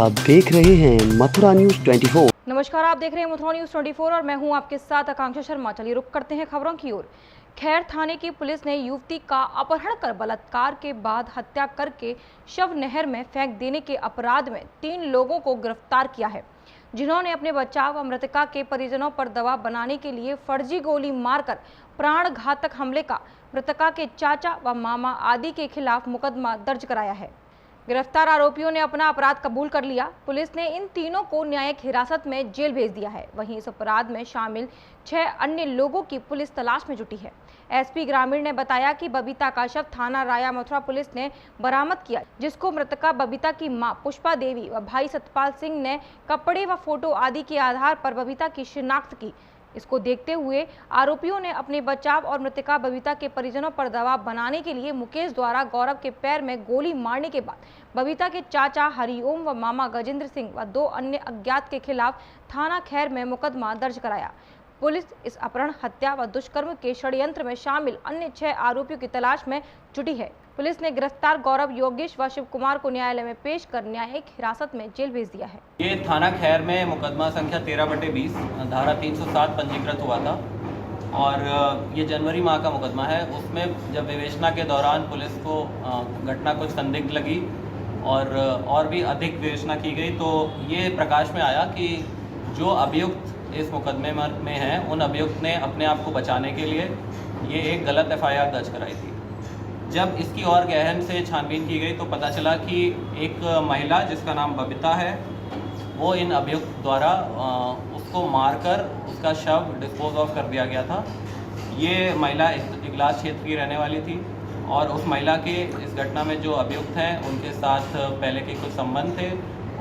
आप देख रहे हैं मथुरा न्यूज 24। नमस्कार, आप देख रहे हैं मथुरा न्यूज 24 और मैं हूं आपके साथ आकांक्षा शर्मा। चलिए रुक करते हैं खबरों की ओर। खैर थाने की पुलिस ने युवती का अपहरण कर बलात्कार के बाद हत्या करके शव नहर में फेंक देने के अपराध में 3 लोगों को गिरफ्तार किया है, जिन्होंने अपने बचाव व मृतका के परिजनों पर दबाव बनाने के लिए फर्जी गोली मारकर प्राण घातक हमले का मृतका के चाचा व मामा आदि के खिलाफ मुकदमा दर्ज कराया है। गिरफ्तार आरोपियों ने अपना अपराध कबूल कर लिया। पुलिस ने इन तीनों को न्यायिक हिरासत में जेल भेज दिया है। वहीं इस अपराध में शामिल 6 अन्य लोगों की पुलिस तलाश में जुटी है। एसपी ग्रामीण ने बताया कि बबीता का शव थाना राया मथुरा पुलिस ने बरामद किया, जिसको मृतका बबीता की मां पुष्पा देवी व भाई सतपाल सिंह ने कपड़े व फोटो आदि के आधार पर बबीता की शिनाख्त की। इसको देखते हुए आरोपियों ने अपने बचाव और मृतका बबीता के परिजनों पर दबाव बनाने के लिए मुकेश द्वारा गौरव के पैर में गोली मारने के बाद बबीता के चाचा हरिओम व मामा गजेंद्र सिंह व 2 अन्य अज्ञात के खिलाफ थाना खैर में मुकदमा दर्ज कराया। पुलिस इस अपहरण, हत्या व दुष्कर्म के षड्यंत्र में शामिल अन्य 6 आरोपियों की तलाश में जुटी है। पुलिस ने गिरफ्तार गौरव, योगेश व शिव कुमार को न्यायालय में पेश कर न्यायिक हिरासत में जेल भेज दिया है। ये थाना खैर में मुकदमा संख्या 13/20 धारा 307 पंजीकृत हुआ था और ये जनवरी माह का मुकदमा है। उसमें जब विवेचना के दौरान पुलिस को घटना कुछ संदिग्ध लगी और भी अधिक विवेचना की गई तो ये प्रकाश में आया कि जो अभियुक्त इस मुकदमे में हैं उन अभियुक्त ने अपने आप को बचाने के लिए ये एक गलत एफआईआर दर्ज कराई थी। जब इसकी और गहन से छानबीन की गई तो पता चला कि एक महिला जिसका नाम बबीता है वो इन अभियुक्त द्वारा उसको मारकर उसका शव डिस्पोज ऑफ कर दिया गया था। ये महिला इगलास क्षेत्र की रहने वाली थी और उस महिला के इस घटना में जो अभियुक्त हैं उनके साथ पहले के कुछ संबंध थे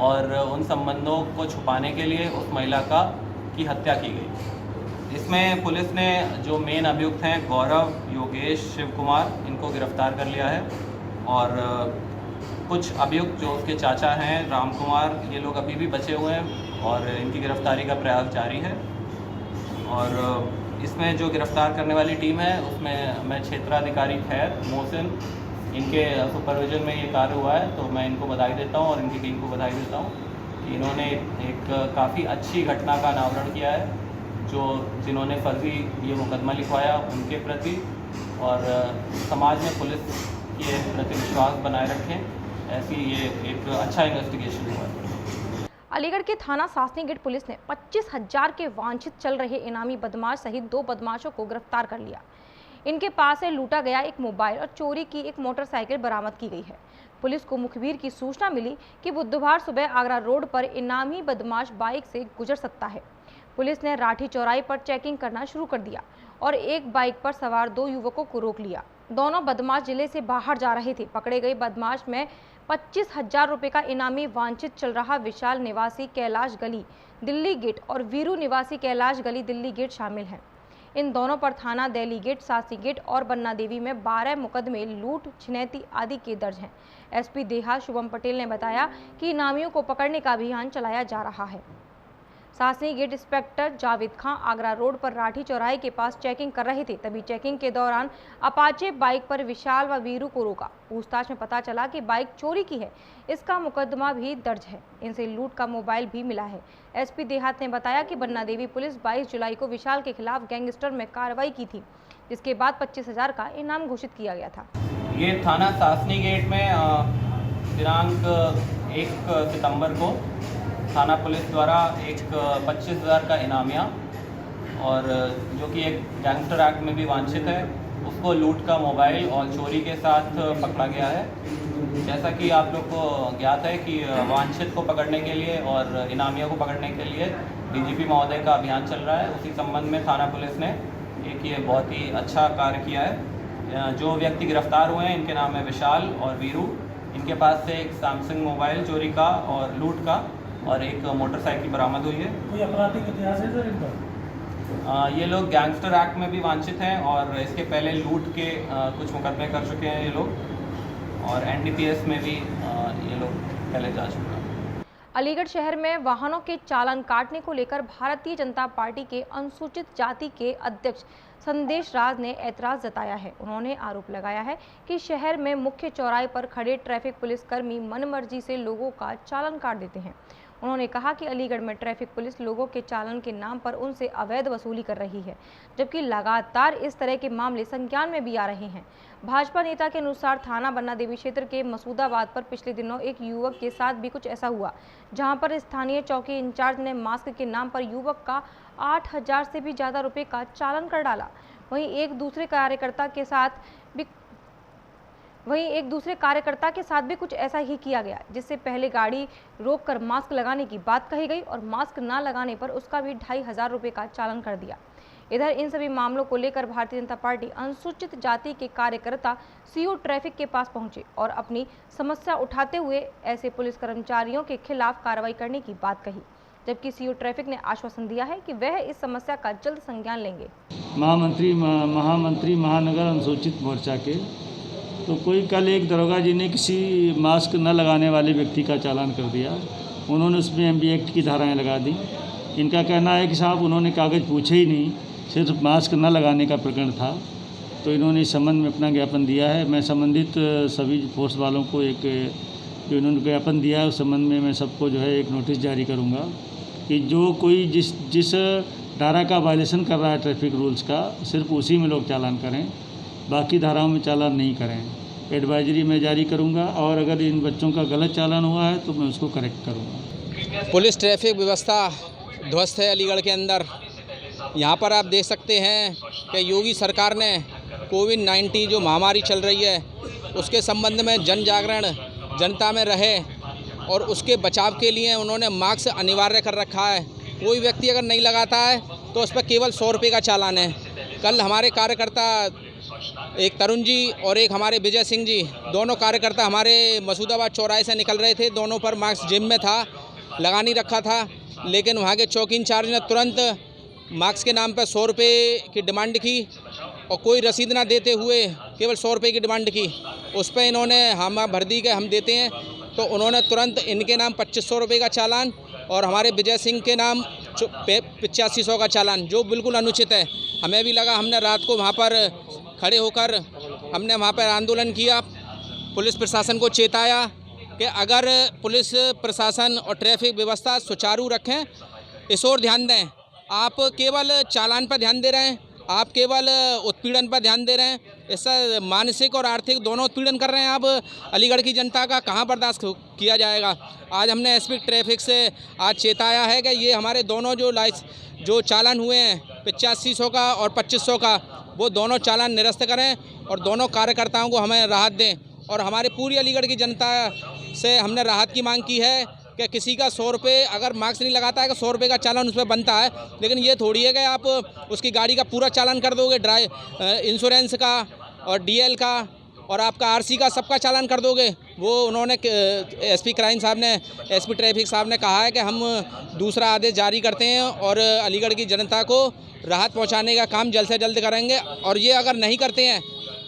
और उन संबंधों को छुपाने के लिए उस महिला की हत्या की गई। इसमें पुलिस ने जो मेन अभियुक्त हैं गौरव, योगेश, शिव कुमार, इनको गिरफ्तार कर लिया है और कुछ अभियुक्त जो उसके चाचा हैं राम कुमार, ये लोग अभी भी बचे हुए हैं और इनकी गिरफ्तारी का प्रयास जारी है। और इसमें जो गिरफ्तार करने वाली टीम है उसमें मैं क्षेत्राधिकारी खैर मोहसिन, इनके सुपरविजन में ये कार्य हुआ है, तो मैं इनको बधाई देता हूँ और इनकी टीम को बधाई देता हूँ कि इन्होंने एक काफ़ी अच्छी घटना का अनावरण किया है। जिन्होंने फर्जी ये मुकदमा लिखवाया उनके प्रति और समाज में पुलिस के प्रति विश्वास बनाए रखें, ऐसी ये एक अच्छा इन्वेस्टिगेशन हुआ है। अलीगढ़ के थाना सासनी गेट पुलिस ने 25,000 के वांछित चल रहे इनामी बदमाश सहित 2 बदमाशों को गिरफ्तार कर लिया। इनके पास से लूटा गया एक मोबाइल और चोरी की एक मोटरसाइकिल बरामद की गई है। पुलिस को मुखबिर की सूचना मिली कि बुधवार सुबह आगरा रोड पर इनामी बदमाश बाइक से गुजर सकता है। पुलिस ने राठी चौराहे पर चेकिंग करना शुरू कर दिया और एक बाइक पर सवार 2 युवकों को रोक लिया। दोनों बदमाश जिले से बाहर जा रहे थे। पकड़े गए बदमाश में 25,000 रुपये का इनामी वांछित चल रहा विशाल निवासी कैलाश गली दिल्ली गेट और वीरू निवासी कैलाश गली दिल्ली गेट शामिल हैं। इन दोनों पर थाना दिल्ली गेट, सासी गेट और बन्ना देवी में 12 मुकदमे लूट, छिनैती आदि के दर्ज हैं। एसपी देहात शुभम पटेल ने बताया कि इनामियों को पकड़ने का अभियान चलाया जा रहा है। सासनी गेट इंस्पेक्टर जावेद खां आगरा रोड पर राठी चौराहे के पास चेकिंग कर रहे थे, तभी चेकिंग के दौरान अपाचे बाइक पर विशाल व वीरू को रोका। पूछताछ में पता चला कि बाइक चोरी की है। इसका मुकदमा भी दर्ज है। इनसे लूट का मोबाइल भी मिला है। एसपी देहात ने बताया कि बन्ना देवी पुलिस 22 जुलाई को विशाल के खिलाफ गैंगस्टर में कार्रवाई की थी, जिसके बाद 25,000 का इनाम घोषित किया गया था। ये थाना सासनी गेट में दिनांक 1 सितंबर को थाना पुलिस द्वारा एक 25,000 का इनामिया और जो कि एक गैंगस्टर एक्ट में भी वांछित है, उसको लूट का मोबाइल और चोरी के साथ पकड़ा गया है। जैसा कि आप लोग को ज्ञात है कि वांछित को पकड़ने के लिए और इनामियों को पकड़ने के लिए डीजीपी महोदय का अभियान चल रहा है। उसी संबंध में थाना पुलिस ने एक ये बहुत ही अच्छा कार्य किया है। जो व्यक्ति गिरफ्तार हुए हैं इनके नाम है विशाल और वीरू। इनके पास से एक सैमसंग मोबाइल चोरी का और लूट का और एक मोटरसाइकिल बरामद हुई है। कोई आपराधिक इतिहास है सर इनका? ये लोग गैंगस्टर एक्ट में भी वांछित हैं और इसके पहले लूट के कुछ मुकदमे कर चुके हैं ये लोग और एनडीपीएस में भी ये लोग पहले जा चुके हैं। अलीगढ़ शहर में वाहनों के चालान काटने को लेकर भारतीय जनता पार्टी के अनुसूचित जाति के अध्यक्ष संदेश राज ने ऐतराज जताया है। उन्होंने आरोप लगाया है कि शहर में मुख्य चौराहे पर खड़े ट्रैफिक पुलिसकर्मी मनमर्जी से लोगों का चालान काट देते हैं। उन्होंने कहा कि अलीगढ़ में ट्रैफिक पुलिस लोगों के चालान के नाम पर उनसे अवैध वसूली कर रही है, जबकि लगातार इस तरह के मामले संज्ञान में भी आ रहे हैं। भाजपा नेता के अनुसार थाना बन्ना देवी क्षेत्र के मसूदाबाद पर पिछले दिनों एक युवक के साथ भी कुछ ऐसा हुआ, जहां पर स्थानीय चौकी इंचार्ज ने मास्क के नाम पर युवक का 8,000 से भी ज्यादा रुपए का चालान कर डाला। वहीं एक दूसरे कार्यकर्ता के साथ भी कुछ ऐसा ही किया गया, जिससे पहले गाड़ी रोककर मास्क लगाने की बात कही गई और मास्क ना लगाने पर उसका भी 2,500 रुपए का चालान कर दिया। इधर इन सभी मामलों को लेकर भारतीय जनता पार्टी अनुसूचित जाति के कार्यकर्ता सीओ ट्रैफिक के पास पहुंचे और अपनी समस्या उठाते हुए ऐसे पुलिस कर्मचारियों के खिलाफ कार्रवाई करने की बात कही, जबकि सीओ ट्रैफिक ने आश्वासन दिया है कि वह इस समस्या का जल्द संज्ञान लेंगे। महामंत्री महानगर अनुसूचित मोर्चा के तो कोई कल एक दरोगा जी ने किसी मास्क न लगाने वाले व्यक्ति का चालान कर दिया। उन्होंने उसमें एमबी एक्ट की धाराएं लगा दी। इनका कहना है कि साहब उन्होंने कागज़ पूछे ही नहीं, सिर्फ मास्क न लगाने का प्रकरण था। तो इन्होंने इस संबंध में अपना ज्ञापन दिया है। मैं संबंधित सभी फोर्स वालों को जो इन्होंने ज्ञापन दिया है उस संबंध में मैं सबको जो है एक नोटिस जारी करूँगा कि जो कोई जिस धारा का वायलेशन कर रहा है ट्रैफिक रूल्स का, सिर्फ उसी में लोग चालान करें, बाकी धाराओं में चालान नहीं करें। एडवाइजरी मैं जारी करूंगा और अगर इन बच्चों का गलत चालान हुआ है तो मैं उसको करेक्ट करूंगा। पुलिस ट्रैफिक व्यवस्था ध्वस्त है अलीगढ़ के अंदर। यहाँ पर आप देख सकते हैं कि योगी सरकार ने कोविड-19 जो महामारी चल रही है उसके संबंध में जन जागरण जनता में रहे और उसके बचाव के लिए उन्होंने मास्क अनिवार्य कर रखा है। कोई व्यक्ति अगर नहीं लगाता है तो उस पर केवल 100 रुपये का चालान है। कल हमारे कार्यकर्ता एक तरुण जी और एक हमारे विजय सिंह जी, दोनों कार्यकर्ता हमारे मसूदाबाद चौराहे से निकल रहे थे। दोनों पर मास्क जिम में था, लगा नहीं रखा था, लेकिन वहाँ के चौकी इंचार्ज ने तुरंत मास्क के नाम पर 100 रुपये की डिमांड की और कोई रसीद ना देते हुए केवल 100 रुपये की डिमांड की। उस पर इन्होंने हम भर दी के हम देते हैं, तो उन्होंने तुरंत इनके नाम 2,500 रुपये का चालान और हमारे विजय सिंह के नाम 8500 का चालान, जो बिल्कुल अनुचित है। हमें भी लगा, हमने रात को वहाँ पर खड़े होकर हमने वहाँ पर आंदोलन किया, पुलिस प्रशासन को चेताया कि अगर पुलिस प्रशासन और ट्रैफिक व्यवस्था सुचारू रखें, इस ओर ध्यान दें। आप केवल चालान पर ध्यान दे रहे हैं, आप केवल उत्पीड़न पर ध्यान दे रहे हैं। इससे मानसिक और आर्थिक दोनों उत्पीड़न कर रहे हैं आप। अलीगढ़ की जनता का कहाँ बर्दाश्त किया जाएगा। आज हमने एसपी ट्रैफिक से आज चेताया है कि ये हमारे दोनों जो चालान हुए हैं 8500 का और 2500 का, वो दोनों चालान निरस्त करें और दोनों कार्यकर्ताओं को हमें राहत दें। और हमारे पूरी अलीगढ़ की जनता से हमने राहत की मांग की है कि किसी का 100 रुपये अगर मास्क नहीं लगाता है तो 100 रुपये का चालान उस पर बनता है, लेकिन ये थोड़ी है कि आप उसकी गाड़ी का पूरा चालान कर दोगे, इंश्योरेंस का और डीएल का और आपका आरसी का सबका चालान कर दोगे। वो उन्होंने एसपी क्राइम साहब ने, एसपी ट्रैफिक साहब ने कहा है कि हम दूसरा आदेश जारी करते हैं और अलीगढ़ की जनता को राहत पहुंचाने का काम जल्द से जल्द करेंगे। और ये अगर नहीं करते हैं,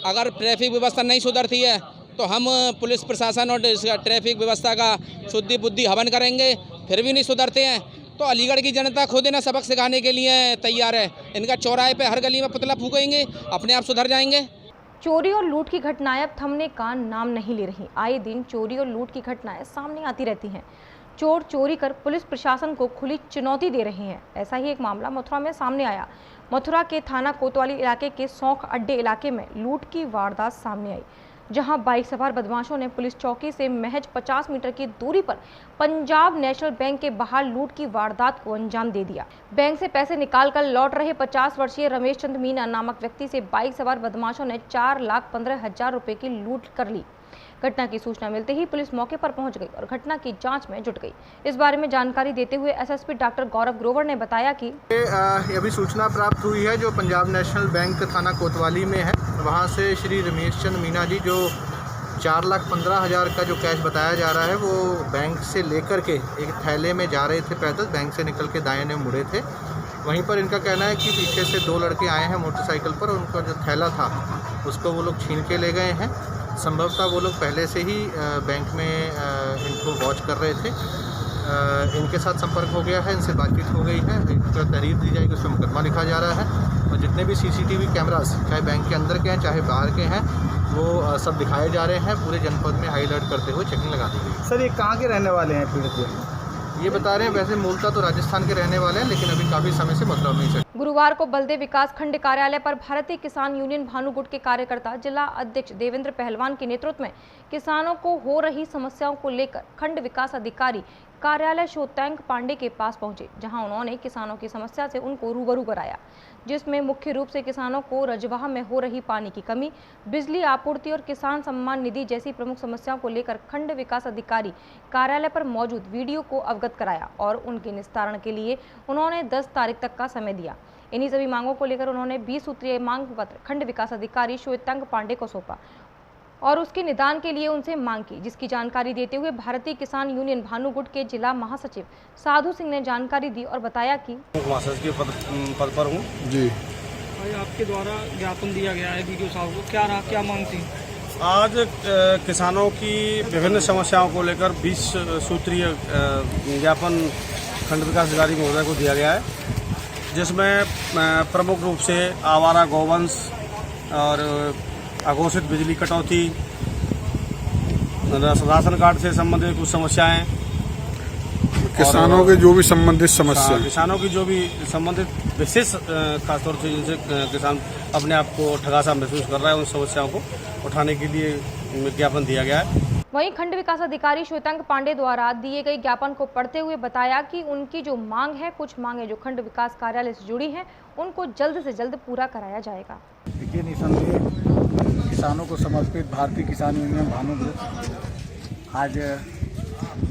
अगर ट्रैफिक व्यवस्था नहीं सुधरती है तो हम पुलिस प्रशासन और ट्रैफिक व्यवस्था का शुद्धि बुद्धि हवन करेंगे। फिर भी नहीं सुधरते हैं तो अलीगढ़ की जनता खुद इन्हें सबक सिखाने के लिए तैयार है। इनका चौराहे पे हर गली में पुतला फूकेंगे, अपने आप सुधर जाएंगे। चोरी और लूट की घटनाएं अब थमने का नाम नहीं ले रही। आए दिन चोरी और लूट की घटनाएं सामने आती रहती हैं। चोर चोरी कर पुलिस प्रशासन को खुली चुनौती दे रहे हैं। ऐसा ही एक मामला मथुरा में सामने आया। मथुरा के थाना कोतवाली इलाके के सौंख अड्डे इलाके में लूट की वारदात सामने आई, जहां बाइक सवार बदमाशों ने पुलिस चौकी से महज 50 मीटर की दूरी पर पंजाब नेशनल बैंक के बाहर लूट की वारदात को अंजाम दे दिया। बैंक से पैसे निकालकर लौट रहे 50 वर्षीय रमेश चंद मीना नामक व्यक्ति से बाइक सवार बदमाशों ने 4,15,000 रुपए की लूट कर ली। घटना की सूचना मिलते ही पुलिस मौके पर पहुंच गई और घटना की जांच में जुट गई। इस बारे में जानकारी देते हुए एसएसपी डॉक्टर गौरव ग्रोवर ने बताया कि अभी सूचना प्राप्त हुई है जो पंजाब नेशनल बैंक थाना कोतवाली में है, वहां से श्री रमेश चंद मीना जी जो 4,15,000 का जो कैश बताया जा रहा है वो बैंक से लेकर के एक थैले में जा रहे थे पैदल, बैंक से निकल के दाएं मुड़े थे। वहीं पर इनका कहना है कि पीछे से 2 लड़के आए हैं मोटरसाइकिल पर, उनका जो थैला था उसको वो लोग छीन के ले गए हैं। संभवतः वो लोग पहले से ही बैंक में इनको वॉच कर रहे थे। इनके साथ संपर्क हो गया है, इनसे बातचीत हो गई है, इनको तहरीर दी जाएगी, उस पर मुकदमा लिखा जा रहा है और जितने भी CCTV कैमरास चाहे बैंक के अंदर के हैं चाहे बाहर के हैं वो सब दिखाए जा रहे हैं। पूरे जनपद में हाई अलर्ट करते हुए चेकिंग लगा दी गई। सर, ये कहाँ के रहने वाले हैं पीड़ित? ये बता रहे हैं वैसे मूलतः तो राजस्थान के रहने वाले हैं, लेकिन अभी काफ़ी समय से मथुरा में ही। गुरुवार को बलदेव विकास खंड कार्यालय पर भारतीय किसान यूनियन भानुगुट के कार्यकर्ता जिला अध्यक्ष देवेंद्र पहलवान के नेतृत्व में किसानों को हो रही समस्याओं को लेकर खंड विकास अधिकारी कार्यालय शोतैंक पांडे के पास पहुंचे, जहां उन्होंने किसानों की समस्या से उनको रूबरू कराया, जिसमें मुख्य रूप से किसानों को रजवाह में हो रही पानी की कमी, बिजली आपूर्ति और किसान सम्मान निधि जैसी प्रमुख समस्याओं को लेकर खंड विकास अधिकारी कार्यालय पर मौजूद वीडियो को अवगत कराया और उनके निस्तारण के लिए उन्होंने 10 तारीख तक का समय दिया। इन्हीं सभी मांगों को लेकर उन्होंने 20 सूत्रीय मांग पत्र खंड विकास अधिकारी शोतैंक पांडे को सौंपा और उसके निदान के लिए उनसे मांग की, जिसकी जानकारी देते हुए भारतीय किसान यूनियन भानुगुट के जिला महासचिव साधु सिंह ने जानकारी दी और बताया कि महासचिव के पद पर हूँ जी। भाई, आपके द्वारा ज्ञापन दिया गया है वीडियो साहब को, क्या रहा, क्या मांग थी? आज किसानों की विभिन्न समस्याओं को लेकर 20 सूत्रीय ज्ञापन खंड विकास अधिकारी महोदय को दिया गया है, जिसमें प्रमुख रूप से आवारा गौवंश और अघोषित बिजली कटौती, राशन कार्ड से संबंधित कुछ समस्याएं, किसानों के जो भी संबंधित समस्या, किसानों की जो भी संबंधित विशेष खासतौर से जिनसे किसान अपने आप को ठगासा महसूस कर रहा है, उन समस्याओं को उठाने के लिए ज्ञापन दिया गया है। वहीं खंड विकास अधिकारी शोतैंक पांडे द्वारा दिए गए ज्ञापन को पढ़ते हुए बताया कि उनकी जो मांग है, कुछ मांगे जो खंड विकास कार्यालय से जुड़ी हैं, उनको जल्द से जल्द पूरा कराया जाएगा। देखिए, निसंदेह किसानों को समर्पित भारतीय किसान यूनियन भानुगुट आज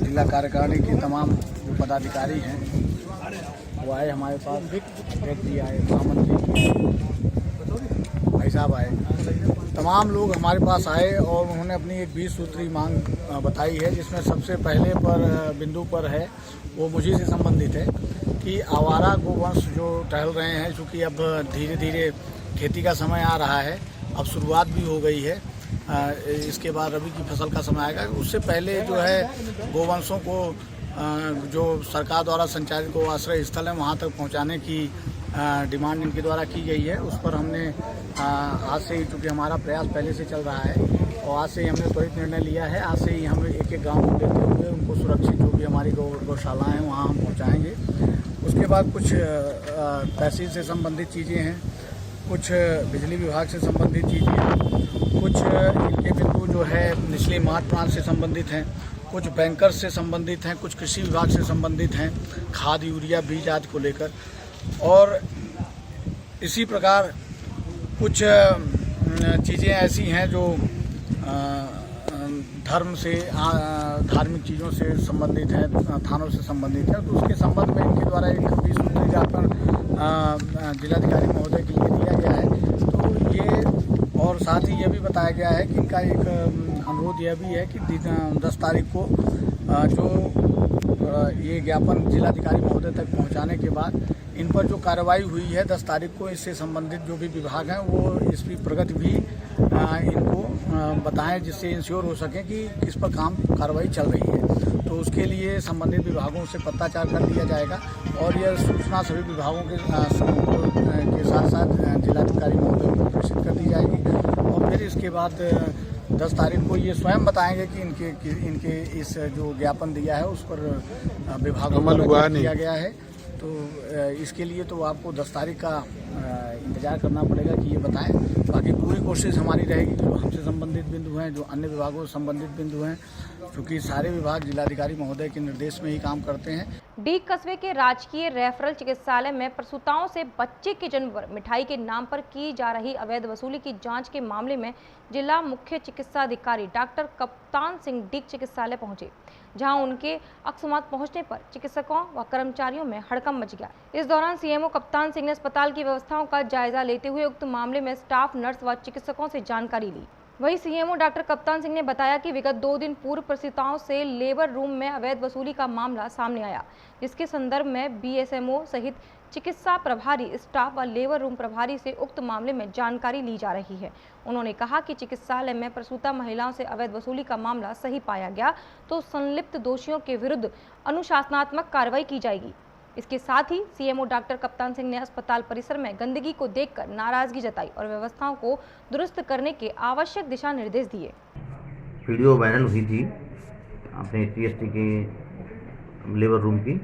जिला कार्यकारिणी के तमाम जो पदाधिकारी हैं वो आए हमारे पास, व्यक्ति आए, महामंत्री भाई साहब आए, तमाम लोग हमारे पास आए और उन्होंने अपनी एक 20 सूत्री मांग बताई है, जिसमें सबसे पहले बिंदु पर है वो मुझे से संबंधित है कि आवारा गोवंश जो टहल रहे हैं, चूँकि अब धीरे धीरे खेती का समय आ रहा है, अब शुरुआत भी हो गई है, इसके बाद रबी की फसल का समय आएगा, उससे पहले जो है गोवंशों को जो सरकार द्वारा संचालित गो आश्रय स्थल है वहाँ तक पहुँचाने की डिमांड इनके द्वारा की गई है। उस पर हमने आज से ही, चूँकि हमारा प्रयास पहले से चल रहा है और आज से ही हमने त्वरित निर्णय लिया है, आज से ही हम एक गाँव को लेते हुए उनको सुरक्षित जो भी हमारी गौशालाएँ हैं वहाँ हम पहुँचाएँगे। उसके बाद कुछ तहसील से संबंधित चीज़ें हैं, कुछ बिजली विभाग से संबंधित चीज़ें हैं, कुछ इनके बिंदु जो है निचली मार्ट प्लांट से संबंधित हैं, कुछ बैंकर्स से संबंधित हैं, कुछ कृषि विभाग से संबंधित हैं, खाद, यूरिया, बीज आदि को लेकर, और इसी प्रकार कुछ चीज़ें ऐसी हैं जो धर्म से, धार्मिक चीज़ों से संबंधित हैं, थानों से संबंधित है। तो उसके संबंध में इनके द्वारा एक 20 सूत्री ज्ञापन जिलाधिकारी महोदय के लिए दिया गया है। तो ये, और साथ ही ये भी बताया गया है कि इनका एक अनुरोध यह भी है कि 10 तारीख को जो ये ज्ञापन जिलाधिकारी महोदय तक पहुंचाने के बाद इन पर जो कार्रवाई हुई है 10 तारीख को, इससे संबंधित जो भी विभाग हैं वो इसकी प्रगति भी इनको बताएं, जिससे इंश्योर हो सके कि किस पर कार्रवाई चल रही है। तो उसके लिए संबंधित विभागों से पत्राचार कर दिया जाएगा और यह सूचना सभी विभागों के साथ साथ जिलाधिकारी महोदय को प्रेषित कर दी जाएगी और फिर इसके बाद 10 तारीख को ये स्वयं बताएंगे कि इनके इस जो ज्ञापन दिया है उस पर विभागों को दिया गया है। तो इसके लिए तो आपको 10 तारीख का इंतज़ार करना पड़ेगा कि ये बताएं। बाकी पूरी कोशिश हमारी रहेगी जो हमसे संबंधित बिंदु हैं, जो अन्य विभागों से संबंधित बिंदु हैं, क्योंकि सारे विभाग जिलाधिकारी महोदय के निर्देश में ही काम करते हैं। डीग कस्बे के राजकीय रेफरल चिकित्सालय में प्रसूताओं से बच्चे के जन्म पर मिठाई के नाम पर की जा रही अवैध वसूली की जांच के मामले में जिला मुख्य चिकित्सा अधिकारी डॉक्टर कप्तान सिंह डीग चिकित्सालय पहुंचे, जहां उनके अकस्मात पहुंचने पर चिकित्सकों व कर्मचारियों में हड़कंप मच गया। इस दौरान सीएमओ कप्तान सिंह ने अस्पताल की व्यवस्थाओं का जायजा लेते हुए उक्त मामले में स्टाफ, नर्स व चिकित्सकों से जानकारी ली। वहीं सीएमओ डॉक्टर कप्तान सिंह ने बताया कि विगत 2 दिन पूर्व प्रसूताओं से लेबर रूम में अवैध वसूली का मामला सामने आया, जिसके संदर्भ में बीएसएमओ सहित चिकित्सा प्रभारी स्टाफ व लेबर रूम प्रभारी से उक्त मामले में जानकारी ली जा रही है। उन्होंने कहा कि चिकित्सालय में प्रसूता महिलाओं से अवैध वसूली का मामला सही पाया गया तो संलिप्त दोषियों के विरुद्ध अनुशासनात्मक कार्रवाई की जाएगी। इसके साथ ही सीएमओ डॉक्टर कप्तान सिंह ने अस्पताल परिसर में गंदगी को देखकर नाराजगी जताई और व्यवस्थाओं को दुरुस्त करने के आवश्यक दिशा निर्देश दिए। वीडियो वायरल हुई थी अपने टीएसटी के लेबर रूम की,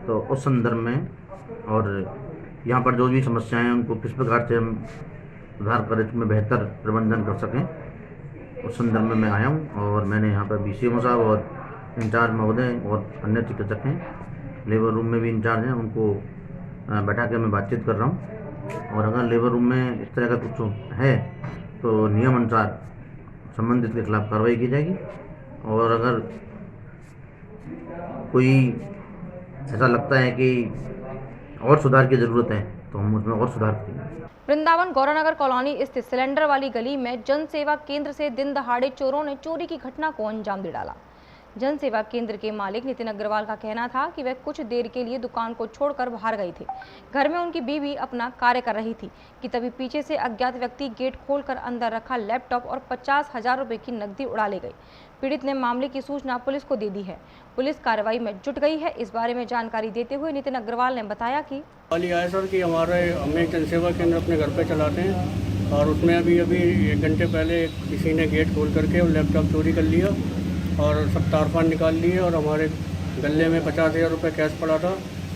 तो उस संदर्भ में और यहाँ पर जो भी समस्याएं हैं उनको किस प्रकार से हम सुधार कर इसमें बेहतर प्रबंधन कर सकें, उस संदर्भ में मैं आया हूँ। और मैंने यहाँ पर बीसीएमओ साहब और इंचार्ज महोदय और अन्य चिकित्सक हैं, लेबर रूम में भी इंचार्ज हैं, उनको बैठा के मैं बातचीत कर रहा हूँ। और अगर लेबर रूम में इस तरह का कुछ है तो नियम अनुसार संबंधित के खिलाफ कार्रवाई की जाएगी। और अगर कोई ऐसा लगता है कि और सुधार की ज़रूरत है तो हम उसमें और सुधार करेंगे। वृंदावन गौरानगर कॉलोनी स्थित सिलेंडर वाली गली में जन सेवा केंद्र से दिन दहाड़े चोरों ने चोरी की घटना को अंजाम दे डाला। जन सेवा केंद्र के मालिक नितिन अग्रवाल का कहना था कि वह कुछ देर के लिए दुकान को छोड़कर बाहर गए थे। घर में उनकी बीवी अपना कार्य कर रही थी कि तभी पीछे से अज्ञात व्यक्ति गेट खोलकर अंदर रखा लैपटॉप और 50,000 रुपए की नकदी उड़ा ले गए। पीड़ित ने मामले की सूचना पुलिस को दे दी है। पुलिस कार्रवाई में जुट गई है। इस बारे में जानकारी देते हुए नितिन अग्रवाल ने बताया कि आया सर कि हम एक जन सेवा केंद्र अपने घर पे चलाते हैं और उसमें अभी 1 घंटे पहले किसी ने गेट खोल करके और लैपटॉप चोरी कर लिया और सब तारफान निकाल लिए और हमारे गले में 50,000 रुपये कैश पड़ा था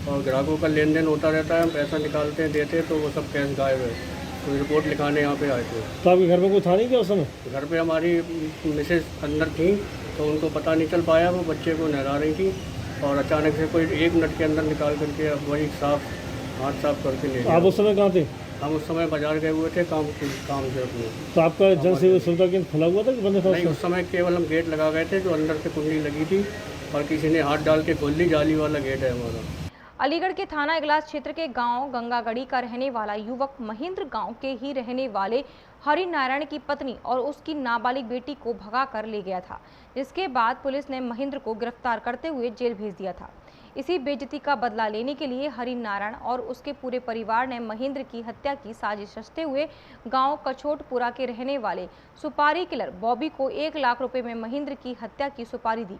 और ग्राहकों का लेन देन होता रहता है, हम पैसा निकालते हैं देते हैं तो वो सब कैश गायब है। तो रिपोर्ट लिखाने यहाँ पे आए थे। तो आपके घर में कोई था नहीं क्या उस समय? घर पे हमारी मिसेज अंदर थी तो उनको पता नहीं चल पाया, वो बच्चे को नहला रही थी और अचानक से कोई 1 मिनट के अंदर निकाल करके वही हाथ साफ करके ले गया। आप उस समय कहाँ थे? हम उस समय बाजार गए हुए थे काम से अपने। तो आपका जन सेवा सुविधा केंद्र खुला हुआ था कि बंद था? नहीं, उस समय केवल हम गेट लगा गए थे जो अंदर से कुंडी लगी थी और किसी ने हाथ डाल के खोल ली। जाली वाला गेट है हमारा। अलीगढ़ के थाना इगलास क्षेत्र के गांव गंगागढ़ी का रहने वाला युवक महेंद्र गांव के ही रहने वाले हरि नारायण की पत्नी और उसकी नाबालिग बेटी को भगा कर ले गया था, जिसके बाद पुलिस ने महेंद्र को गिरफ्तार करते हुए जेल भेज दिया था। इसी बेइज्जती का बदला लेने के लिए हरि नारायण और उसके पूरे परिवार ने महेंद्र की हत्या की साजिश रचते हुए गांव कछोटपुरा के रहने वाले सुपारी किलर बॉबी को 1 लाख रुपए में महेंद्र की हत्या की सुपारी दी।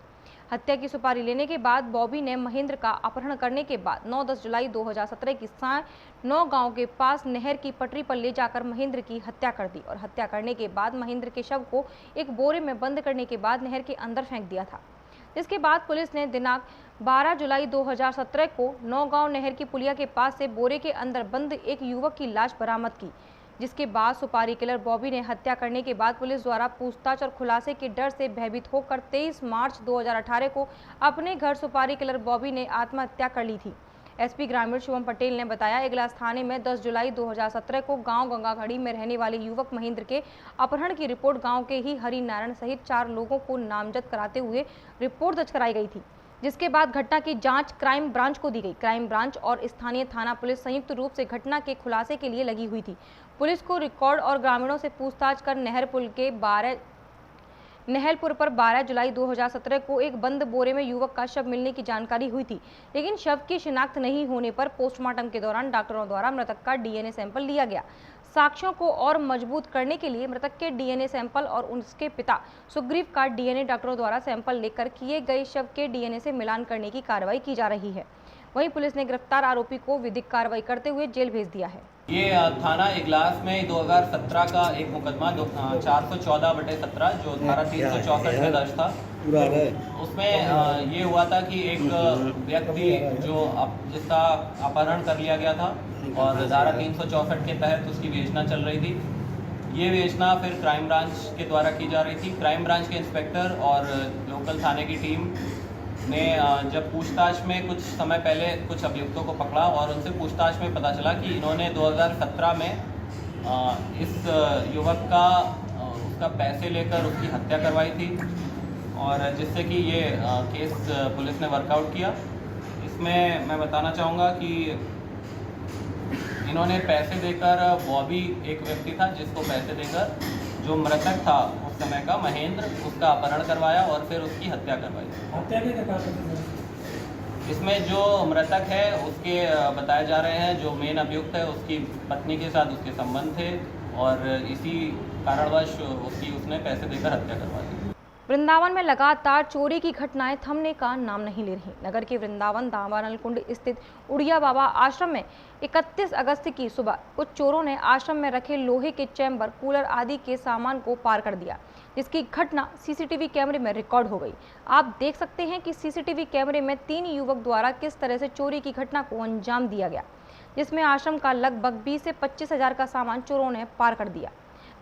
हत्या की सुपारी लेने के बाद बॉबी ने महेंद्र का अपहरण करने के बाद 9-10 जुलाई 2017 की सांझ 9 गांव के पास नहर की पटरी पर ले जाकर महेंद्र की हत्या कर दी और हत्या करने के बाद महेंद्र के शव को एक बोरे में बंद करने के बाद नहर के अंदर फेंक दिया था। इसके बाद पुलिस ने दिनांक 12 जुलाई 2017 को 9 गांव नहर की पुलिया के पास से बोरे के अंदर बंद एक युवक की लाश बरामद की, जिसके बाद सुपारी किलर बॉबी ने हत्या करने के बाद पुलिस द्वारा पूछताछ और खुलासे के डर से भयभीत होकर 23 मार्च 2018 को अपने घर सुपारी किलर बॉबी ने आत्महत्या कर ली थी। एसपी ग्रामीण शुभम पटेल ने बताया, इगलास थाने में 10 जुलाई 2017 को गांव गंगागढ़ी में रहने वाले युवक महेंद्र के अपहरण की रिपोर्ट गांव के ही हरि नारायण सहित 4 लोगों को नामजद कराते हुए रिपोर्ट दर्ज कराई गई थी, जिसके बाद घटना की जांच क्राइम ब्रांच को दी गई। क्राइम ब्रांच और स्थानीय थाना पुलिस संयुक्त रूप से घटना के खुलासे के लिए लगी हुई थी। पुलिस को रिकॉर्ड और ग्रामीणों से पूछताछ कर नहलपुर पर 12 जुलाई 2017 को एक बंद बोरे में युवक का शव मिलने की जानकारी हुई थी, लेकिन शव की शिनाख्त नहीं होने पर पोस्टमार्टम के दौरान डॉक्टरों द्वारा मृतक का डीएनए सैंपल लिया गया। साक्ष्यों को और मजबूत करने के लिए मृतक के डीएनए सैंपल और उसके पिता सुग्रीव का डीएनए डॉक्टरों द्वारा सैंपल लेकर किए गए शव के डीएनए से मिलान करने की कार्रवाई की जा रही है। वहीं पुलिस ने गिरफ्तार आरोपी को विधिक कार्रवाई करते हुए जेल भेज दिया है। ये थाना इगलास में 2017 का एक मुकदमा 414/17 जो धारा 364 में दर्ज था, उसमें ये हुआ था कि एक व्यक्ति जिसका अपहरण कर लिया गया था और धारा 364 के तहत उसकी विवेचना चल रही थी। ये विवेचना फिर क्राइम ब्रांच के द्वारा की जा रही थी। क्राइम ब्रांच के इंस्पेक्टर और लोकल थाने की टीम ने जब पूछताछ में कुछ समय पहले कुछ अभियुक्तों को पकड़ा और उनसे पूछताछ में पता चला कि इन्होंने 2017 में इस युवक का उसका पैसे लेकर उसकी हत्या करवाई थी और जिससे कि ये केस पुलिस ने वर्कआउट किया। इसमें मैं बताना चाहूँगा कि इन्होंने पैसे देकर बॉबी एक व्यक्ति था जिसको पैसे देकर जो मृतक था उस समय का महेंद्र, उसका अपहरण करवाया और फिर उसकी हत्या करवाई। हत्या के क्या कारण? इसमें जो मृतक है उसके बताए जा रहे हैं जो मेन अभियुक्त है उसकी पत्नी के साथ उसके संबंध थे और इसी कारणवश उसने पैसे देकर हत्या करवा दी। वृंदावन में लगातार चोरी की घटनाएं थमने का नाम नहीं ले रही। नगर के वृंदावन दावानल कुंड स्थित उड़िया बाबा आश्रम में 31 अगस्त की सुबह कुछ चोरों ने आश्रम में रखे लोहे के चैम्बर, कूलर आदि के सामान को पार कर दिया, जिसकी घटना सीसीटीवी कैमरे में रिकॉर्ड हो गई। आप देख सकते हैं कि सीसीटीवी कैमरे में 3 युवक द्वारा किस तरह से चोरी की घटना को अंजाम दिया गया, जिसमें आश्रम का लगभग 20 से 25 हजार का सामान चोरों ने पार कर दिया।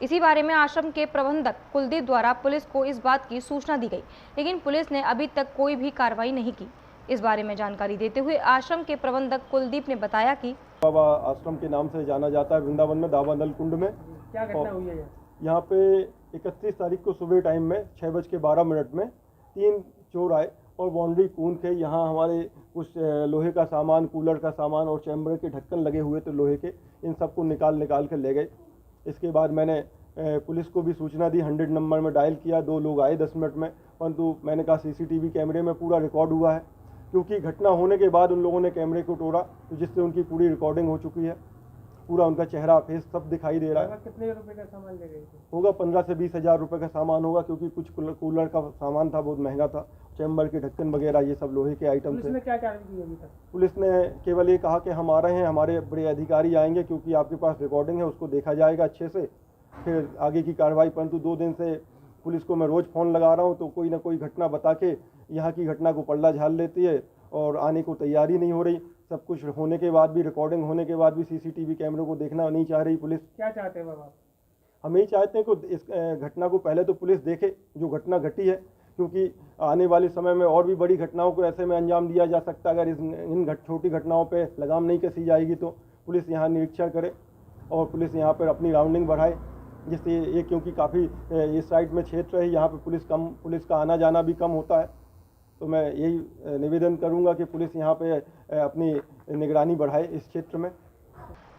इसी बारे में आश्रम के प्रबंधक कुलदीप द्वारा पुलिस को इस बात की सूचना दी गई, लेकिन पुलिस ने अभी तक कोई भी कार्रवाई नहीं की। इस बारे में जानकारी देते हुए आश्रम के प्रबंधक कुलदीप ने बताया कि बाबा आश्रम के नाम से जाना जाता है वृंदावन में दावानल कुंड में। क्या घटना हुई है? यहाँ पे 31 तारीख को सुबह टाइम में 6:12 में 3 चोर आए और बाउंड्री कूद के यहाँ हमारे कुछ लोहे का सामान, कूलर का सामान और चैम्बर के ढक्कन लगे हुए थे लोहे के, इन सबको निकाल कर ले गए। इसके बाद मैंने पुलिस को भी सूचना दी, 100 नंबर में डायल किया, 2 लोग आए 10 मिनट में, परंतु मैंने कहा सीसीटीवी कैमरे में पूरा रिकॉर्ड हुआ है, क्योंकि घटना होने के बाद उन लोगों ने कैमरे को तोड़ा, तो जिससे उनकी पूरी रिकॉर्डिंग हो चुकी है, पूरा उनका चेहरा, फेस सब दिखाई दे रहा है। कितने रुपए का सामान ले गए थे? होगा 15 से 20 हज़ार रुपये का सामान होगा, क्योंकि कुछ कूलर का सामान था, बहुत महंगा था, चैम्बर के ढक्कन वगैरह ये सब लोहे के आइटम थे। पुलिस ने क्या कार्रवाई की अभी तक? पुलिस ने केवल ये कहा कि हम आ रहे हैं, हमारे बड़े अधिकारी आएंगे, क्योंकि आपके पास रिकॉर्डिंग है, उसको देखा जाएगा अच्छे से, फिर आगे की कार्रवाई। परंतु 2 दिन से पुलिस को मैं रोज़ फ़ोन लगा रहा हूँ, तो कोई ना कोई घटना बता के यहाँ की घटना को पल्ला झाड़ लेती है और आने को तैयारी नहीं हो रही। सब कुछ होने के बाद भी, रिकॉर्डिंग होने के बाद भी सीसीटीवी कैमरों को देखना नहीं चाह रही पुलिस। क्या चाहते हैं बाबा? हम यही चाहते हैं कि इस घटना को पहले तो पुलिस देखे जो घटना घटी है, क्योंकि आने वाले समय में और भी बड़ी घटनाओं को ऐसे में अंजाम दिया जा सकता है। अगर इन छोटी घटनाओं पे लगाम नहीं कसी जाएगी तो पुलिस यहाँ निरीक्षण करे और पुलिस यहाँ पर अपनी राउंडिंग बढ़ाए, जिससे ये, क्योंकि काफ़ी इस साइड में क्षेत्र है, यहाँ पे पुलिस का आना जाना भी कम होता है। तो मैं यही निवेदन करूँगा कि पुलिस यहाँ पे अपनी निगरानी बढ़ाए इस क्षेत्र में।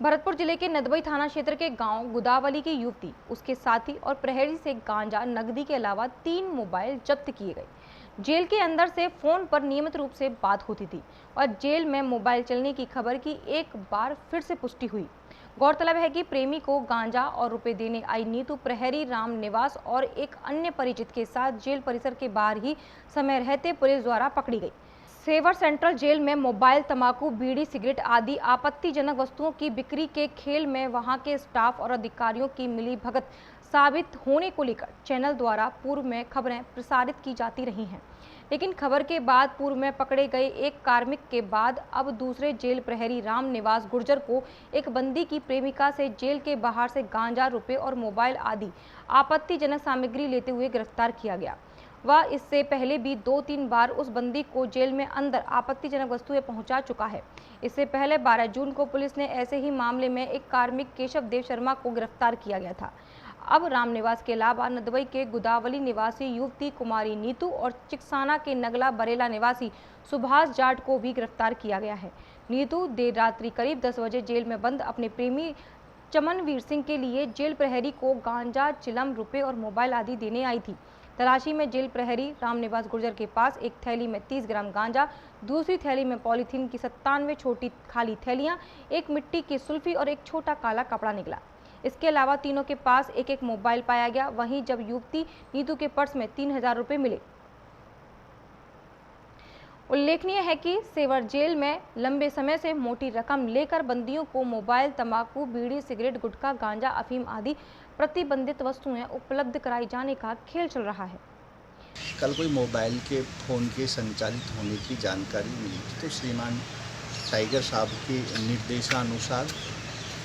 भरतपुर जिले के नदबई थाना क्षेत्र के गांव गुदावली की युवती, उसके साथी और प्रहरी से गांजा, नकदी के अलावा 3 मोबाइल जब्त किए गए। जेल के अंदर से फोन पर नियमित रूप से बात होती थी और जेल में मोबाइल चलने की खबर की एक बार फिर से पुष्टि हुई। गौरतलब है कि प्रेमी को गांजा और रुपए देने आई नीतू प्रहरी राम निवास और एक अन्य परिचित के साथ जेल परिसर के बाहर ही समय रहते पुलिस द्वारा पकड़ी गई। सेवर सेंट्रल जेल में मोबाइल, तंबाकू, बीड़ी, सिगरेट आदि आपत्तिजनक वस्तुओं की बिक्री के खेल में वहां के स्टाफ और अधिकारियों की मिलीभगत साबित होने को लेकर चैनल द्वारा पूर्व में खबरें प्रसारित की जाती रही हैं, लेकिन खबर के बाद पूर्व में पकड़े गए एक कार्मिक के बाद अब दूसरे जेल प्रहरी राम निवास गुर्जर को एक बंदी की प्रेमिका से जेल के बाहर से गांजा, रुपए और मोबाइल आदि आपत्तिजनक सामग्री लेते हुए गिरफ्तार किया गया। वह इससे पहले भी 2-3 बार उस बंदी को जेल में अंदर आपत्तिजनक वस्तुएं पहुंचा चुका है। इससे पहले 12 जून को पुलिस ने ऐसे ही मामले में एक कार्मिक केशव देव शर्मा को गिरफ्तार किया गया था। अब राम निवास के अलावा नदबई के गुदावली निवासी युवती कुमारी नीतू और चिकसाना के नगला बरेला निवासी सुभाष जाट को भी गिरफ्तार किया गया है। नीतू देर रात्रि करीब 10 बजे जेल में बंद अपने प्रेमी चमनवीर सिंह के लिए जेल प्रहरी को गांजा, चिलम, रुपए और मोबाइल आदि देने आई थी। तलाशी में जेल प्रहरी रामनिवास गुर्जर के पास एक थैली में 30 ग्राम गांजा, दूसरी थैली में पॉलीथीन की 97 छोटी खाली थैलियां, एक मिट्टी की सुल्फी और एक छोटा काला कपड़ा निकला। इसके अलावा तीनों के पास एक मोबाइल पाया गया। वहीं जब युवती नीतू के पर्स में 3000 रुपये मिले। उल्लेखनीय है कि सेवर जेल में लंबे समय से मोटी रकम लेकर बंदियों को मोबाइल, तंबाकू, बीड़ी, सिगरेट, गुटखा, गांजा, अफीम आदि प्रतिबंधित वस्तुएं उपलब्ध कराई जाने का खेल चल रहा है। कल कोई मोबाइल के फ़ोन के संचालित होने की जानकारी मिली थी, तो श्रीमान टाइगर साहब के निर्देशानुसार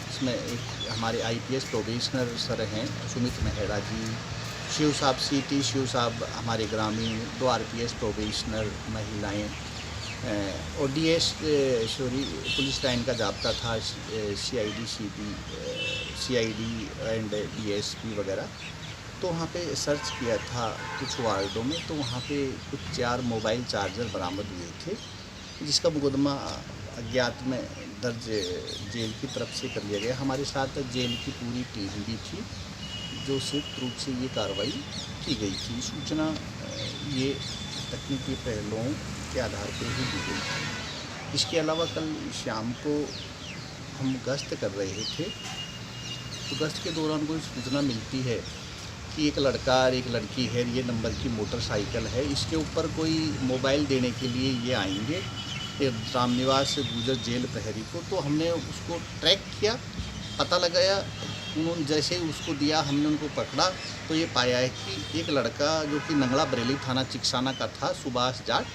इसमें एक हमारे IPS प्रोबेशनर सर हैं सुमित मेहरा जी, शिव साहब CT शिव साहब हमारे ग्रामीण, 2 RPS प्रोबेशनर महिलाएं और DS शोरी पुलिस लाइन का जाब्ता था, CID CP CID and DSP वगैरह। तो वहाँ पे सर्च किया था कुछ वार्डों में, तो वहाँ पे कुछ 4 मोबाइल चार्जर बरामद हुए थे, जिसका मुकदमा अज्ञात में दर्ज जेल की तरफ से कर लिया गया। हमारे साथ जेल की पूरी टीम भी थी, जो संयुक्त रूप से ये कार्रवाई की गई थी। सूचना ये तकनीकी पहलुओं के आधार पर ही दी गई थी। इसके अलावा कल शाम को हम गश्त कर रहे थे, तो गश्त के दौरान कोई सूचना मिलती है कि एक लड़का और एक लड़की है, ये नंबर की मोटरसाइकिल है, इसके ऊपर कोई मोबाइल देने के लिए ये आएंगे रामनिवास से गुजर जेल प्रहरी को। तो हमने उसको ट्रैक किया, पता लगाया, उन्होंने जैसे ही उसको दिया हमने उनको पकड़ा तो ये पाया है कि एक लड़का जो कि नंगला बरेली थाना चिकसाना का था, सुभाष जाट,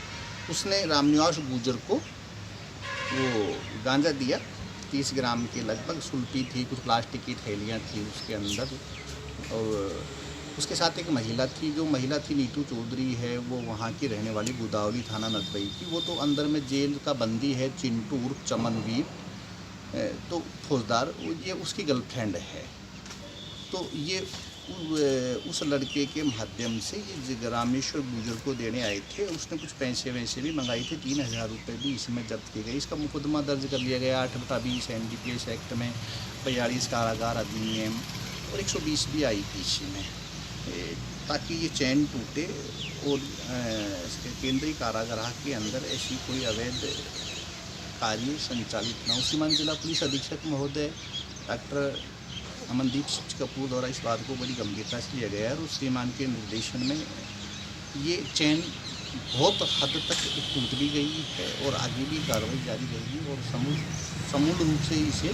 उसने रामनिवास गुजर को वो गांजा दिया 30 ग्राम के लगभग। सुल्फी थी, कुछ प्लास्टिक की थैलियाँ थी उसके अंदर, और उसके साथ एक महिला थी। जो महिला थी नीतू चौधरी है, वो वहाँ की रहने वाली गुदावली थाना नदबई की। वो तो अंदर में जेल का बंदी है, चिंटू उर्फ चमनवीर, तो फौजदार, ये उसकी गर्लफ्रेंड है। तो ये उस लड़के के माध्यम से ये रामेश्वर गुजर को देने आए थे। उसने कुछ पैसे वैसे भी मंगाए थे, 3000 रुपये भी इसमें जब्त किए गए। इसका मुकदमा दर्ज कर लिया गया 8/20 NDPS एक्ट में, 42 कारागार अधिनियम और 120 भी IPC में, ताकि ये चैन टूटे और केंद्रीय कारागार के अंदर ऐसी कोई अवैध कार्य संचालित न हो। सीमांत जिला पुलिस अधीक्षक महोदय डॉक्टर अमनदीप कपूर द्वारा इस बात को बड़ी गंभीरता से लिया गया है और श्रीमान के निर्देशन में ये चैन बहुत हद तक टूट भी गई है और आगे भी कार्रवाई जारी रहेगी और समूल रूप से इसे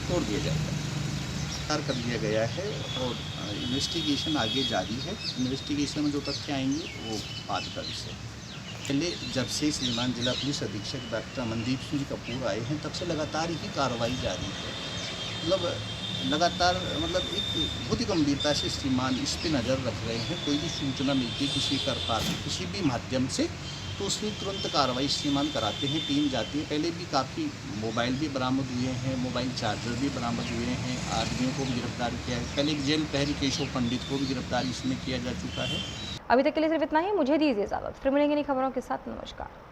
तोड़ दिया जाएगा, कर लिया गया है और इन्वेस्टिगेशन आगे जारी है। इन्वेस्टिगेशन में जो तथ्य आएंगे वो बाद का विषय। पहले जब से श्रीमान जिला पुलिस अधीक्षक डॉक्टर अमनदीप सिंह कपूर आए हैं तब से लगातार ही कार्रवाई जारी है। लगातार एक बहुत ही गंभीरता से श्रीमान इस पे नज़र रख रहे हैं। कोई भी सूचना मिलती है किसी प्रकार की किसी भी माध्यम से तो उसमें तुरंत कार्रवाई श्रीमान कराते हैं, टीम जाती है। पहले भी काफ़ी मोबाइल भी बरामद हुए हैं, मोबाइल चार्जर भी बरामद हुए हैं, आदमियों को भी गिरफ्तार किया है। पहले एक जेल प्रहरी केशव पंडित को भी गिरफ्तार इसमें किया जा चुका है। अभी तक के लिए सिर्फ इतना ही। मुझे दीजिए इजाज़त, फिर मिलेंगे नई खबरों के साथ। नमस्कार।